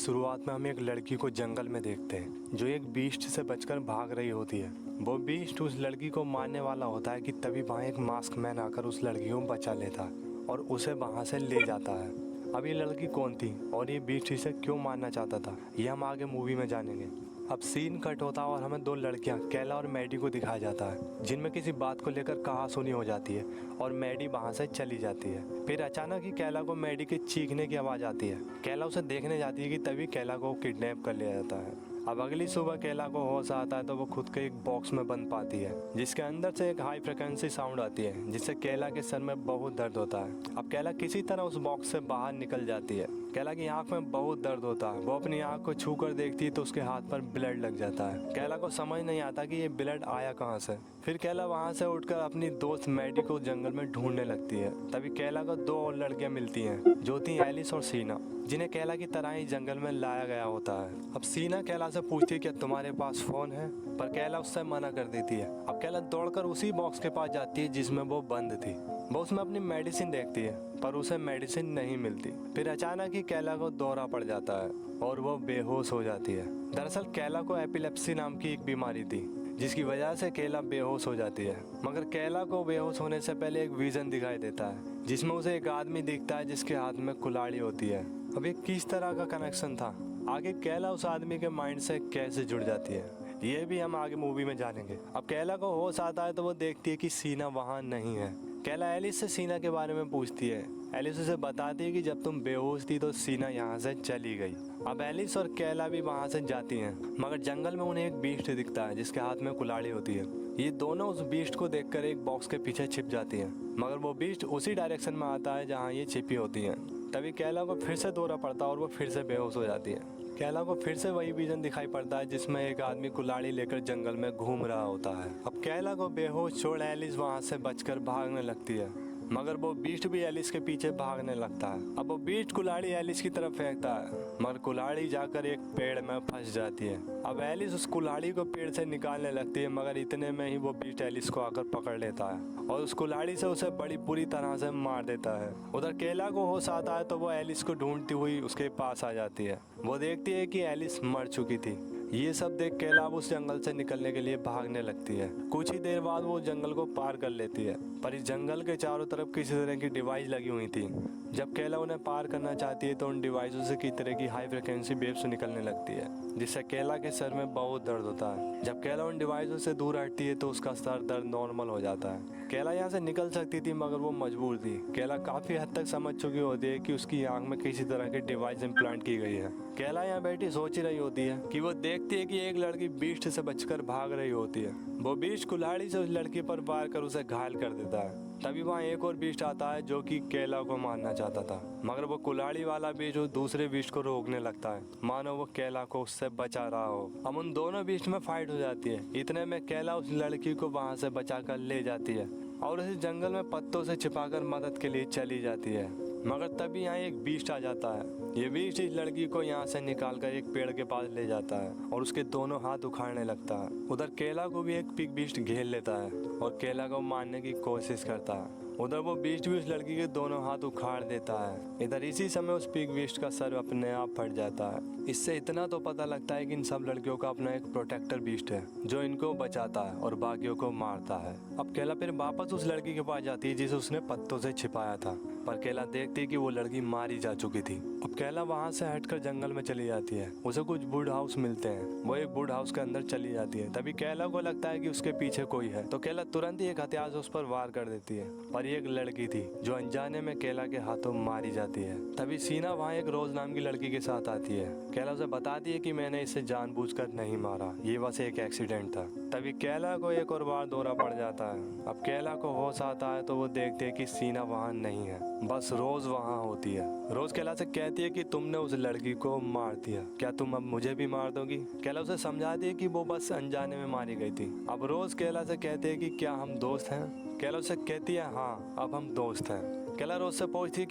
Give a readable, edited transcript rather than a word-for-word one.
शुरुआत में हम एक लड़की को जंगल में देखते हैं जो एक बीस्ट से बचकर भाग रही होती है। वो बीस्ट उस लड़की को मारने वाला होता है कि तभी वहाँ एक मास्क मैन आकर उस लड़की को बचा लेता है और उसे वहाँ से ले जाता है। अब ये लड़की कौन थी और ये बीस्ट इसे क्यों मारना चाहता था, ये हम आगे मूवी में जानेंगे। अब सीन कट होता है और हमें दो लड़कियां कैला और मैडी को दिखाया जाता है जिनमें किसी बात को लेकर कहासुनी हो जाती है और मैडी वहां से चली जाती है। फिर अचानक ही कैला को मैडी के चीखने की आवाज़ आती है। कैला उसे देखने जाती है कि तभी कैला को किडनैप कर लिया जाता है। अब अगली सुबह कैला को होश आता है तो वो खुद के एक बॉक्स में बंद पाती है जिसके अंदर से एक हाई फ्रिक्वेंसी साउंड आती है जिससे कैला के सर में बहुत दर्द होता है। अब कैला किसी तरह उस बॉक्स से बाहर निकल जाती है। कैला की आंख में बहुत दर्द होता है। वो अपनी आंख को छू कर देखती है तो उसके हाथ पर ब्लड लग जाता है। कैला को समझ नहीं आता कि ये ब्लड आया कहाँ से। फिर कैला वहाँ से उठकर अपनी दोस्त मैडी को जंगल में ढूंढने लगती है। तभी कैला को दो और लड़कियाँ मिलती हैं जो थी एलिस और सीना, जिन्हें कैला की तरह ही जंगल में लाया गया होता है। अब सीना कैला से पूछती है क्या तुम्हारे पास फोन है, पर कैला उससे मना कर देती है। अब कैला दौड़कर उसी बॉक्स के पास जाती है जिसमें वो बंद थी। वो उसमें अपनी मेडिसिन देखती है पर उसे मेडिसिन नहीं मिलती। फिर अचानक ही कैला को दौरा पड़ जाता है और वो बेहोश हो जाती है। दरअसल कैला को एपिलेप्सी नाम की एक बीमारी थी जिसकी वजह से कैला बेहोश हो जाती है। मगर कैला को बेहोश होने से पहले एक विजन दिखाई देता है जिसमें उसे एक आदमी दिखता है जिसके हाथ में कुल्हाड़ी होती है। अब ये किस तरह का कनेक्शन था, आगे कैला उस आदमी के माइंड से कैसे जुड़ जाती है, ये भी हम आगे मूवी में जानेंगे। अब कैला को होश आता है तो वो देखती है कि सीना वहाँ नहीं है। कैला एलिस से सीना के बारे में पूछती है। एलिस उसे बताती है कि जब तुम बेहोश थी तो सीना यहाँ से चली गई। अब एलिस और कैला भी वहाँ से जाती हैं मगर जंगल में उन्हें एक बीस्ट दिखता है जिसके हाथ में कुल्हाड़ी होती है। ये दोनों उस बीस्ट को देखकर एक बॉक्स के पीछे छिप जाती हैं मगर वो बीस्ट उसी डायरेक्शन में आता है जहाँ ये छिपी होती हैं। तभी कैला को फिर से दौरा पड़ता है और वो फिर से बेहोश हो जाती है। कैला को फिर से वही विजन दिखाई पड़ता है जिसमें एक आदमी कुल्हाड़ी लेकर जंगल में घूम रहा होता है। अब कैला को बेहोश छोड़ एलिस वहाँ से बचकर भागने लगती है मगर वो बीस्ट भी एलिस के पीछे भागने लगता है। अब वो बीस्ट कुल्हाड़ी एलिस की तरफ फेंकता है मगर कुल्हाड़ी जाकर एक पेड़ में फंस जाती है। अब एलिस उस कुल्हाड़ी को पेड़ से निकालने लगती है मगर इतने में ही वो बीस्ट एलिस को आकर पकड़ लेता है और उस कुल्हाड़ी से उसे बड़ी बुरी तरह से मार देता है। उधर कैला को होश आता है तो वो एलिस को ढूंढती हुई उसके पास आ जाती है। वो देखती है कि एलिस मर चुकी थी। ये सब देख कैला उस जंगल से निकलने के लिए भागने लगती है। कुछ ही देर बाद वो जंगल को पार कर लेती है पर इस जंगल के चारों तरफ किसी तरह की डिवाइस लगी हुई थी। जब कैला उन्हें पार करना चाहती है तो उन डिवाइसों से की तरह की हाई फ्रिक्वेंसी वेव्स निकलने लगती है जिससे कैला के सर में बहुत दर्द होता है। जब कैला उन डिवाइसों से दूर हटती है तो उसका सर दर्द नॉर्मल हो जाता है। कैला यहाँ से निकल सकती थी मगर वो मजबूर थी। कैला काफी हद तक समझ चुकी होती है कि उसकी आंख में किसी तरह की डिवाइस इम्प्लांट की गई है। कैला यहाँ बैठी सोच ही रही होती है कि वो देखती है कि एक लड़की बीस्ट से बचकर भाग रही होती है। वो बीस्ट कुल्हाड़ी से उस लड़की पर वार कर उसे घायल कर देता है। तभी वहाँ एक और बीस्ट आता है जो कि कैला को मारना चाहता था मगर वो कुल्हाड़ी वाला बीस्ट उस दूसरे बीस्ट को रोकने लगता है मानो वो कैला को उससे बचा रहा हो। अब उन दोनों बीस्ट में फाइट हो जाती है। इतने में कैला उस लड़की को वहाँ से बचाकर ले जाती है और उसे जंगल में पत्तों से छिपाकर मदद के लिए चली जाती है। मगर तभी यहाँ एक बीस्ट आ जाता है। ये बीस्ट इस लड़की को यहाँ से निकालकर एक पेड़ के पास ले जाता है और उसके दोनों हाथ उखाड़ने लगता है। उधर कैला को भी एक पिग बीस्ट घेर लेता है और कैला को मारने की कोशिश करता है। उधर वो बीस्ट भी उस लड़की के दोनों हाथ उखाड़ देता है। इधर इसी समय उस पिग बीस्ट का सर अपने आप फट जाता है। इससे इतना तो पता लगता है कि इन सब लड़कियों का अपना एक प्रोटेक्टर बीस्ट है जो इनको बचाता है और बाकियों को मारता है। अब कैला फिर वापस उस लड़की के पास जाती है जिसे उसने पत्तों से छिपाया था पर कैला देखती है कि वो लड़की मारी जा चुकी थी। अब कैला वहाँ से हटकर जंगल में चली जाती है। उसे कुछ वुड हाउस मिलते हैं। वो एक वुड हाउस के अंदर चली जाती है। तभी कैला को लगता है कि उसके पीछे कोई है तो कैला तुरंत ही एक हथियार से उस पर वार कर देती है पर ये एक लड़की थी जो अनजाने में कैला के हाथों मारी जाती है। तभी सीना वहाँ एक रोज नाम की लड़की के साथ आती है। कैला उसे बताती है कि मैंने इसे जानबूझकर नहीं मारा, ये बस एक एक्सीडेंट था। तभी कैला को एक और बार दौरा पड़ जाता है। अब कैला को होश आता है तो वो देखते है कि सीना वहाँ नहीं है, बस रोज वहाँ होती है। रोज कैला से कहती है कि तुमने उस लड़की को मार दिया, क्या तुम अब मुझे भी मार दोगी। कैला उसे समझाती है कि वो बस अनजाने में मारी गई थी। अब रोज कैला से कहती है कि क्या हम दोस्त हैं। कैला उसे कहती है हाँ अब हम दोस्त हैं। कैला रोज से पूछती है